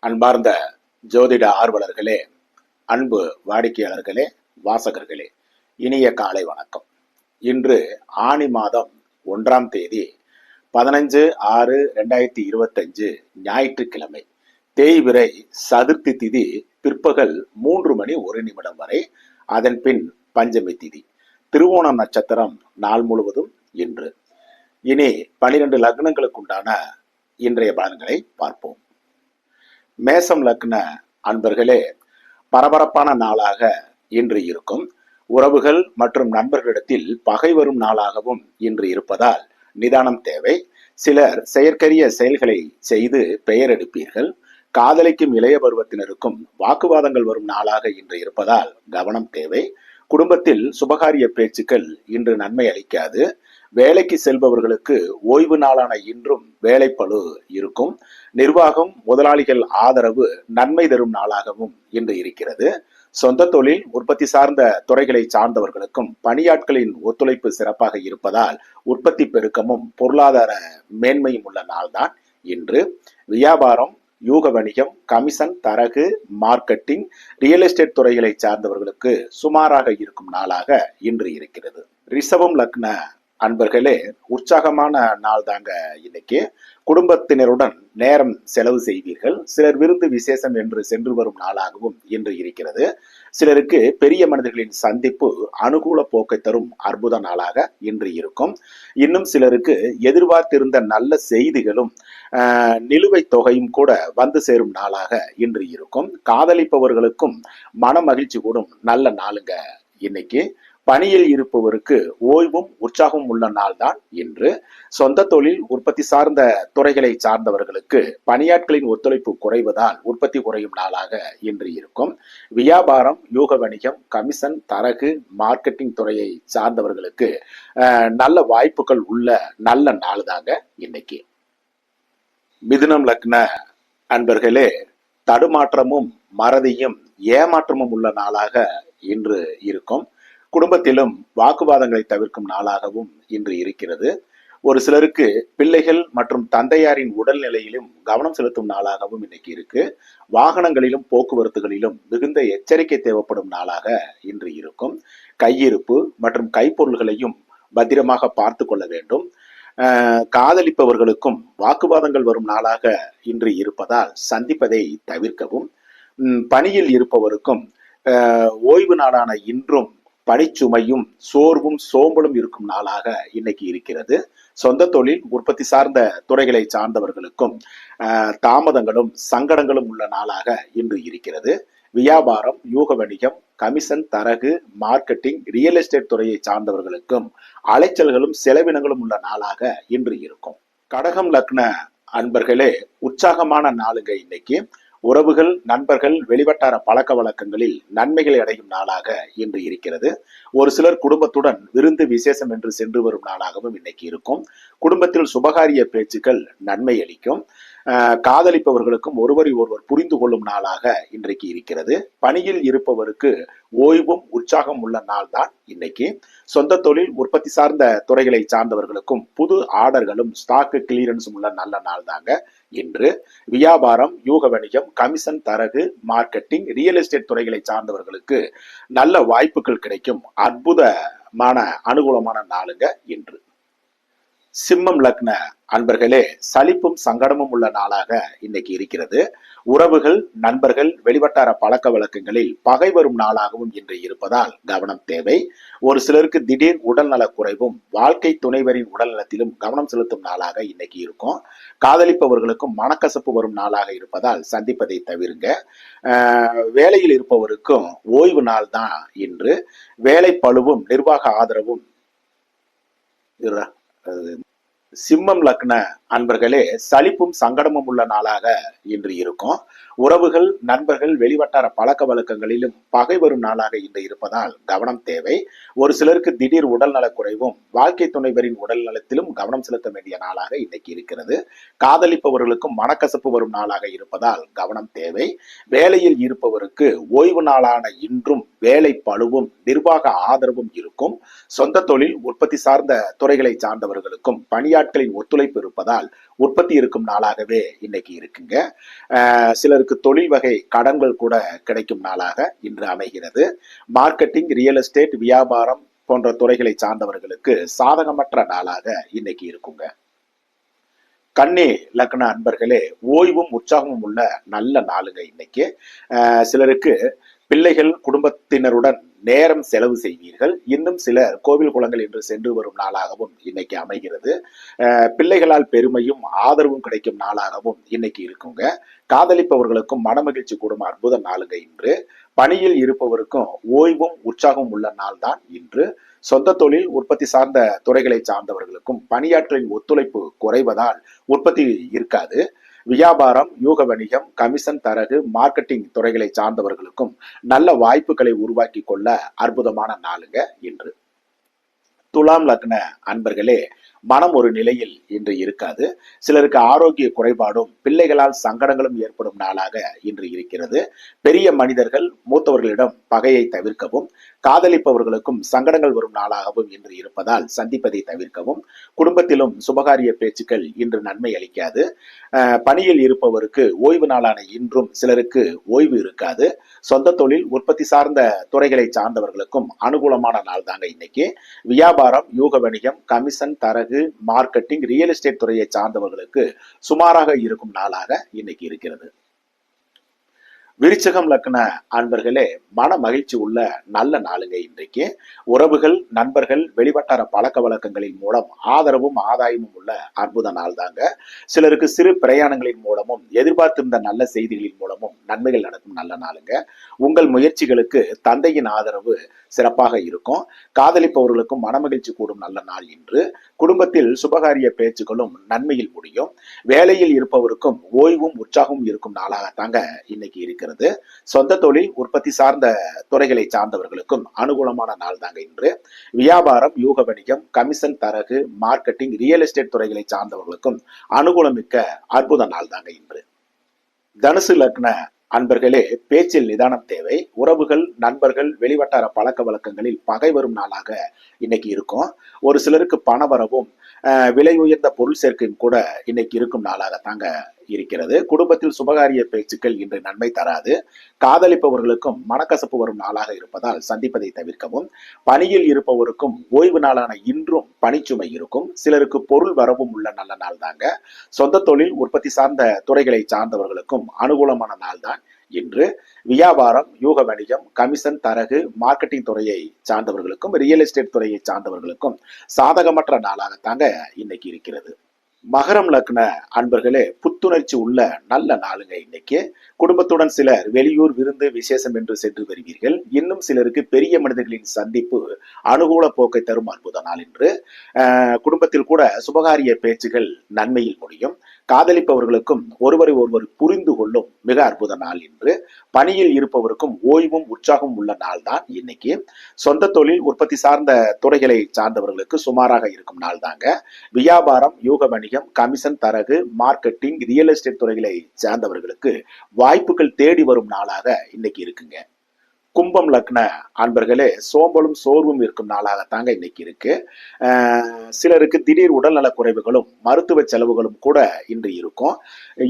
அன்பார்ந்த ஜோதிட ஆர்வலர்களே, அன்பு வாடிக்கையாளர்களே, வாசகர்களே, இனிய காலை வணக்கம். இன்று ஆனி மாதம் 1ஆம் தேதி 15/6/2025 ஞாயிற்றுக்கிழமை. தேய்பிறை சதுர்த்தி திதி பிற்பகல் 3:01 வரை. அதன் பின் பஞ்சமி திதி. திருவோணம் நட்சத்திரம் நாள் முழுவதும் இன்று. இனி 12 லக்னங்களுக்குண்டான இன்றைய பலன்களை பார்ப்போம். மேசம் லக்ன அன்பர்களே, பரபரப்பான நாளாக இன்று இருக்கும். உறவுகள் மற்றும் நண்பர்களிடத்தில் பகை வரும் நாளாகவும் இன்று இருப்பதால் நிதானம் தேவை. சிலர் செயற்கரிய செயல்களை செய்து பெயர் எடுப்பீர்கள். காதலிக்கும் இளைய பருவத்தினருக்கும் வாக்குவாதங்கள் வரும் நாளாக இன்று இருப்பதால் கவனம் தேவை. குடும்பத்தில் சுபகாரிய பேச்சுக்கள் இன்று நன்மை அளிக்காது. வேலைக்கு செல்பவர்களுக்கு ஓய்வு நாளான இன்றும் வேலைப்பளு இருக்கும். நிர்வாகம், முதலாளிகள் ஆதரவு நன்மை தரும் நாளாகவும் இன்று இருக்கிறது. சொந்த தொழில், உற்பத்தி சார்ந்த துறைகளை சார்ந்தவர்களுக்கும் பணியாட்களின் ஒத்துழைப்பு சிறப்பாக இருப்பதால் உற்பத்தி பெருக்கமும் பொருளாதார மேன்மையும் உள்ள நாள்தான் இன்று. வியாபாரம், யூக வணிகம், கமிஷன், தரகு, மார்க்கெட்டிங், ரியல் எஸ்டேட் துறைகளை சார்ந்தவர்களுக்கு சுமாராக இருக்கும் நாளாக இன்று இருக்கிறது. ரிஷபம் லக்ன அன்பர்களே, உற்சாகமான நாள் தாங்க இன்னைக்கு. குடும்பத்தினருடன் நேரம் செலவு செய்வீர்கள். சிலர் விருந்து விசேஷம் என்று சென்று வரும் நாளாகவும் இன்று இருக்கிறது. சிலருக்கு பெரிய மனிதர்களின் சந்திப்பு அனுகூல போக்கை தரும் அற்புத நாளாக இன்று இருக்கும். இன்னும் சிலருக்கு எதிர்பார்த்திருந்த நல்ல செய்திகளும் நிலுவைத் தொகையும் கூட வந்து சேரும் நாளாக இன்று இருக்கும். காதலிப்பவர்களுக்கும் மன மகிழ்ச்சி கூடும் நல்ல நாளுங்க இன்னைக்கு. பணியில் இருப்பவருக்கு ஓய்வும் உற்சாகமும் உள்ள நாள் தான் இன்று. சொந்த தொழில், உற்பத்தி சார்ந்த துறைகளை சார்ந்தவர்களுக்கு பணியாட்களின் ஒத்துழைப்பு குறைவதால் உற்பத்தி குறையும் நாளாக இன்று இருக்கும். வியாபாரம், யூக வணிகம், கமிஷன், தரகு, மார்க்கெட்டிங் துறையை சார்ந்தவர்களுக்கு நல்ல வாய்ப்புகள் உள்ள நல்ல நாள் தாங்க இன்னைக்கு. மிதுனம் லக்ன அன்பர்களே, தடுமாற்றமும் மறதியும் ஏமாற்றமும் உள்ள நாளாக இன்று இருக்கும். குடும்பத்திலும் வாக்குவாதங்களை தவிர்க்கும் நாளாகவும் இன்று இருக்கிறது. ஒரு சிலருக்கு பிள்ளைகள் மற்றும் தந்தையாரின் உடல்நிலையிலும் கவனம் செலுத்தும் நாளாகவும் இன்னைக்கு இருக்கு. வாகனங்களிலும் போக்குவரத்துகளிலும் மிகுந்த எச்சரிக்கை தேவைப்படும் நாளாக இன்று இருக்கும். கையிருப்பு மற்றும் கைப்பொருள்களையும் பத்திரமாக பார்த்து கொள்ள வேண்டும். காதலிப்பவர்களுக்கும் வாக்குவாதங்கள் வரும் நாளாக இன்று இருப்பதால் சந்திப்பதை தவிர்க்கவும். பணியில் இருப்பவருக்கும் ஓய்வு நாளான இன்றும் பணிச்சுமையும் சோர்வும் சோம்பலும் இருக்கும் நாளாக இன்னைக்கு இருக்கிறது. சொந்த தொழில், உற்பத்தி சார்ந்த துறைகளை சார்ந்தவர்களுக்கும் தாமதங்களும் சங்கடங்களும் உள்ள நாளாக இன்று இருக்கிறது. வியாபாரம், யூக வணிகம், கமிஷன், தரகு, மார்க்கெட்டிங், ரியல் எஸ்டேட் துறையை சார்ந்தவர்களுக்கும் அலைச்சல்களும் செலவினங்களும் உள்ள நாளாக இன்று இருக்கும். கடகம் லக்ன அன்பர்களே, உற்சாகமான நாளுங்க இன்னைக்கு. உறவுகள், நண்பர்கள், வெளிவட்டார பழக்க வழக்கங்களில் நன்மைகளை அடையும் நாளாக இன்று இருக்கிறது. ஒரு சிலர் குடும்பத்துடன் விருந்து விசேஷம் என்று சென்று வரும் நாளாகவும் இன்னைக்கு இருக்கும். குடும்பத்தில் சுபகாரிய பேச்சுக்கள் நன்மை அளிக்கும். காதலிப்பவர்களுக்கும் ஒருவரை ஒருவர் புரிந்து கொள்ளும் நாளாக இன்றைக்கு இருக்கிறது. பணியில் இருப்பவருக்கு ஓய்வும் உற்சாகம் உள்ள நாள் தான் இன்னைக்கு. சொந்த தொழில், உற்பத்தி சார்ந்த துறைகளை சார்ந்தவர்களுக்கும் புது ஆர்டர்களும் ஸ்டாக் கிளியரன்ஸும் உள்ள நல்ல நாள் தாங்க இன்று. வியாபாரம், யூக வணிகம், கமிஷன், தரகு, மார்க்கெட்டிங், ரியல் எஸ்டேட் துறைகளை சார்ந்தவர்களுக்கு நல்ல வாய்ப்புகள் கிடைக்கும் அற்புதமான அனுகூலமான நாளுங்க இன்று. சிம்மம் லக்ன அன்பர்களே, சலிப்பும் சங்கடமும் உள்ள நாளாக இன்னைக்கு இருக்கிறது. உறவுகள், நண்பர்கள், வெளிவட்டார பழக்க வழக்கங்களில் பகை வரும் நாளாகவும் இன்று இருப்பதால் கவனம் தேவை. ஒரு சிலருக்கு திடீர் உடல்நல குறைவும் வாழ்க்கை துணைவரின் உடல்நலத்திலும் கவனம் செலுத்தும் நாளாக இன்னைக்கு இருக்கும். காதலிப்பவர்களுக்கும் மனக்கசப்பு வரும் நாளாக இருப்பதால் சந்திப்பதை தவிருங்க. வேலையில் இருப்பவருக்கும் ஓய்வு நாள் தான் இன்று. வேலை பளுவும் நிர்வாக ஆதரவும். சிம்மம் லக்ன அன்பர்களே, சலிப்பும் சங்கடமும் உள்ள நாளாக இன்று இருக்கும். உறவுகள், நண்பர்கள், வெளிவட்டார பழக்க வழக்கங்களிலும் பகை வரும் நாளாக இன்று இருப்பதால் கவனம் தேவை. ஒரு சிலருக்கு திடீர் உடல் நலக்குறைவும் வாழ்க்கை துணைவரின் உடல் நலத்திலும் கவனம் செலுத்த வேண்டிய நாளாக இன்னைக்கு இருக்கிறது. காதலிப்பவர்களுக்கும் மனக்கசப்பு வரும் நாளாக இருப்பதால் கவனம் தேவை. வேலையில் இருப்பவருக்கு ஓய்வு நாளான இன்றும் வேலை பளுவும் நிர்வாக ஆதரவும் இருக்கும். சொந்த தொழில், உற்பத்தி சார்ந்த துறைகளை சார்ந்தவர்களுக்கும் பணியாட்களின் ஒத்துழைப்பு இருப்பதால் இருப்பதால் உற்பத்தி இருக்கும் நாளாகவே இன்னைக்கு இருக்குங்க. சிலருக்கு தொழில் வகை கடன்கள் கூட கிடைக்கும் நாளாக இன்று அமைகிறது. மார்க்கெட்டிங், ரியல் எஸ்டேட், வியாபாரம் போன்ற துறைகளை சார்ந்தவர்களுக்கு சாதகமற்ற நாளாக இன்னைக்கு இருக்குங்க. கன்னி லக்ன அன்பர்களே, ஓய்வும் உற்சாகமும் உள்ள நல்ல நாளுங்க இன்னைக்கு. சிலருக்கு பிள்ளைகள், குடும்பத்தினருடன் நேரம் செலவு செய்வீர்கள். இன்னும் சிலர் கோவில் குளங்கள் என்று சென்று வரும் நாளாகவும் இன்னைக்கு அமைகிறது. பிள்ளைகளால் பெருமையும் ஆதரவும் கிடைக்கும் நாளாகவும் இன்னைக்கு இருக்குங்க. காதலிப்பவர்களுக்கும் மனமகிழ்ச்சி கூடும் அற்புத நாளுங்க இன்று. பணியில் இருப்பவருக்கும் ஓய்வும் உற்சாகமும் உள்ள நாள் தான் இன்று. சொந்த தொழில், உற்பத்தி சார்ந்த துறைகளை சார்ந்தவர்களுக்கும் பணியாற்றலின் ஒத்துழைப்பு குறைவதால் உற்பத்தி இருக்காது. வியாபாரம், யூக வணிகம், கமிஷன், தரகு, மார்க்கெட்டிங் துறைகளை சார்ந்தவர்களுக்கும் நல்ல வாய்ப்புகளை உருவாக்கி கொள்ள அற்புதமான நாளுங்க இன்று. துலாம் லக்ன அன்பர்களே, மனம் ஒரு நிலையில் இன்று இருக்காது. சிலருக்கு ஆரோக்கிய குறைபாடும் பிள்ளைகளால் சங்கடங்களும் ஏற்படும் நாளாக இன்று இருக்கிறது. பெரிய மனிதர்கள், மூத்தவர்களிடம் பகையை தவிர்க்கவும், காதலிப்பவர்களுக்கும் சங்கடங்கள் வரும் நாளாகவும் இன்று இருப்பதால் சந்திப்பதை தவிர்க்கவும். குடும்பத்திலும் சுபகாரிய பேச்சுக்கள் இன்று நன்மை அளிக்காது. பணியில் இருப்பவருக்கு ஓய்வு நாளான இன்றும் சிலருக்கு ஓய்வு இருக்காது. சொந்த தொழில், உற்பத்தி சார்ந்த துறைகளை சார்ந்தவர்களுக்கும் அனுகூலமான நாள் தாங்க இன்னைக்கு. வியாபாரம், யூக வணிகம், கமிஷன், தரகு, மார்க்கெட்டிங், ரியல் எஸ்டேட் துறையை சார்ந்தவர்களுக்கு சுமாராக இருக்கும் நாளாக இன்னைக்கு இருக்கிறது. விருச்சிகம் லக்ன அன்பர்களே, மன மகிழ்ச்சி உள்ள நல்ல நாளுங்க இன்றைக்கு. உறவுகள், நண்பர்கள், வெளிவட்டார பழக்க வழக்கங்களின் மூலம் ஆதரவும் ஆதாயமும் உள்ள அற்புத நாள் தாங்க. சிலருக்கு சிறு பிரயாணங்களின் மூலமும் எதிர்பார்த்திருந்த நல்ல செய்திகளின் மூலமும் நன்மைகள் நடக்கும் நல்ல நாளுங்க. உங்கள் முயற்சிகளுக்கு தந்தையின் ஆதரவு சிறப்பாக இருக்கும். காதலிப்பவர்களுக்கும் மனமகிழ்ச்சி கூடும் நல்ல நாள் இன்று. குடும்பத்தில் சுபகாரிய பேச்சுகளும் நன்மையில் முடியும். வேலையில் இருப்பவருக்கும் ஓய்வும் உற்சாகமும் இருக்கும் நாளாக தாங்க இன்னைக்கு இருக்கிறது. சொந்த தொழில், உற்பத்தி சார்ந்த துறைகளை சார்ந்தவர்களுக்கும் அனுகூலமான நாள் தாங்க இன்று. வியாபாரம், யூக வணிகம், கமிஷன், தரகு, மார்க்கெட்டிங், ரியல் எஸ்டேட் துறைகளை சார்ந்தவர்களுக்கும் அனுகூலமிக்க அற்புத நாள் தாங்க இன்று. தனுசு லக்ன அன்பர்களே, பேச்சில் நிதானம் தேவை. உறவுகள், நண்பர்கள், வெளிவட்டார பழக்க வழக்கங்களில் பகை வரும் நாளாக இன்னைக்கு இருக்கும். ஒரு சிலருக்கு பண வரவும் விலை உயர்ந்த பொருள் சேர்க்கையும் கூட இன்னைக்கு இருக்கும் நாளாக தாங்க இருக்கிறது. குடும்பத்தில் சுபகாரிய பேச்சுக்கள் இன்று நன்மை தராது. காதலிப்பவர்களுக்கும் மனக்கசப்பு வரும் நாளாக இருப்பதால் சந்திப்பதை தவிர்க்கவும். பணியில் இருப்பவருக்கும் ஓய்வு நாளான இன்றும் பணிச்சுமை இருக்கும். சிலருக்கு பொருள் வரவும் உள்ள நல்ல நாள் தாங்க. சொந்த தொழில், உற்பத்தி சார்ந்த துறைகளை சார்ந்தவர்களுக்கும் அனுகூலமான நாள் தான் இன்று. வியாபாரம், யூக வணிகம், கமிஷன், தரகு, மார்க்கெட்டிங் துறையை சார்ந்தவர்களுக்கும் ரியல் எஸ்டேட் துறையை சார்ந்தவர்களுக்கும் சாதகமற்ற நாளாக தாங்க இன்னைக்கு இருக்கிறது. மகரம் லக்ன அன்பர்களே, புத்துணர்ச்சி உள்ள நல்ல நாளுங்க இன்னைக்கு. குடும்பத்துடன் சிலர் வெளியூர் விருந்து, விசேஷம் என்று சென்று வருவீர்கள். இன்னும் சிலருக்கு பெரிய மனிதர்களின் சந்திப்பு அனுகூல போக்கை தரும் அற்புத நாள் இன்று. குடும்பத்தில் கூட சுபகாரிய பேச்சுகள் நன்மையில் முடியும். காதலிப்பவர்களுக்கும் ஒருவரை ஒருவர் புரிந்து கொள்ளும் மிக அற்புத நாள் இன்று. பணியில் இருப்பவருக்கும் ஓய்வும் உற்சாகமும் உள்ள நாள் தான் இன்னைக்கு. சொந்த தொழில், உற்பத்தி சார்ந்த துறைகளை சார்ந்தவர்களுக்கு சுமாராக இருக்கும் நாள் தாங்க. வியாபாரம், யூக வணிகம், கமிஷன், தரகு, மார்க்கெட்டிங், ரியல் எஸ்டேட் துறைகளை சார்ந்தவர்களுக்கு வாய்ப்புகள் தேடி வரும் நாளாக இன்னைக்கு இருக்குங்க. கும்பம் லக்ன அன்பர்களே, சோம்பலும் சோர்வும் இருக்கும் நாளாக தாங்க இன்னைக்கு இருக்கு. சிலருக்கு திடீர் உடல்நல குறைவுகளும் மருத்துவ செலவுகளும் கூட இன்று இருக்கும்.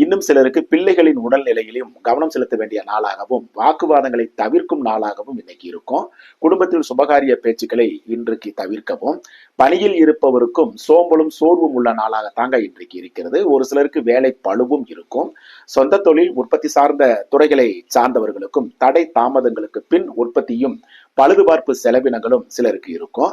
இன்னும் சிலருக்கு பிள்ளைகளின் உடல்நிலையிலும் கவனம் செலுத்த வேண்டிய நாளாகவும் வாக்குவாதங்களை தவிர்க்கும் நாளாகவும் இன்னைக்கு இருக்கும். குடும்பத்தில் சுபகாரிய பேச்சுக்களை இன்றைக்கு தவிர்க்கவும். பணியில் இருப்பவருக்கும் சோம்பலும் சோர்வும் உள்ள நாளாக தாங்க இன்றைக்கு இருக்கிறது. ஒரு சிலருக்கு வேலை பளுவும் இருக்கும். சொந்த தொழில், உற்பத்தி சார்ந்த துறைகளை சார்ந்தவர்களுக்கும் தடை தாமதங்களுக்கு பின் உற்பத்தியும் பழுதுபார்ப்பு செலவினங்களும் சிலருக்கு இருக்கும்.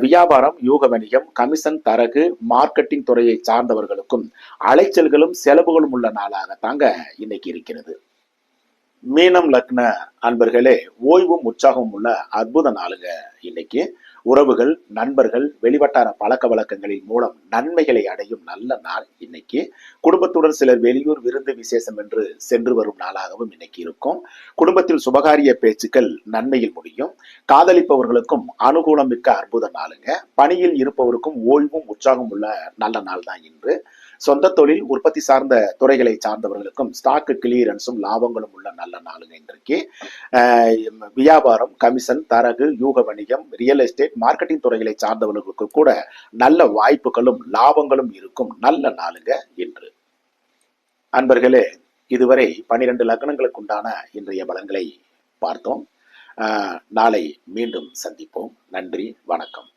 வியாபாரம், யூக வணிகம், கமிஷன், தரகு, மார்க்கெட்டிங் துறையை சார்ந்தவர்களுக்கும் அலைச்சல்களும் செலவுகளும் உள்ள நாளாக தாங்க இன்னைக்கு இருக்கிறது. மீனம் லக்ன அன்பர்களே, ஓய்வும் உற்சாகமும் உள்ள அற்புத நாளுங்க இன்னைக்கு. உறவுகள், நண்பர்கள், வெளிவட்டார பழக்க வழக்கங்களின் மூலம் நன்மைகளை அடையும் நல்ல நாள் இன்னைக்கு. குடும்பத்துடன் சிலர் வெளியூர் விருந்து, விசேஷம் என்று சென்று வரும் நாளாகவும் இன்னைக்கு இருக்கும். குடும்பத்தில் சுபகாரிய பேச்சுக்கள் நன்மையில் முடியும். காதலிப்பவர்களுக்கும் அனுகூலம் மிக்க அற்புத நாளுங்க. பணியில் இருப்பவருக்கும் ஓய்வும் உற்சாகம் உள்ள நல்ல நாள் தான் இன்று. சொந்த தொழில் உற்பத்தி சார்ந்த துறைகளை சார்ந்தவர்களுக்கும் ஸ்டாக் கிளியரன்ஸும் லாபங்களும் உள்ள நல்ல நாளுங்க இன்றைக்கு. வியாபாரம், கமிஷன், தரகு, யூக வணிகம், ரியல் எஸ்டேட், மார்க்கெட்டிங் துறைகளை சார்ந்தவர்களுக்கு கூட நல்ல வாய்ப்புகளும் லாபங்களும் இருக்கும் நல்ல நாளுங்க இன்று. அன்பர்களே, இதுவரை 12 லக்னங்களுக்கு உண்டான இன்றைய பலன்களை பார்த்தோம். நாளை மீண்டும் சந்திப்போம். நன்றி, வணக்கம்.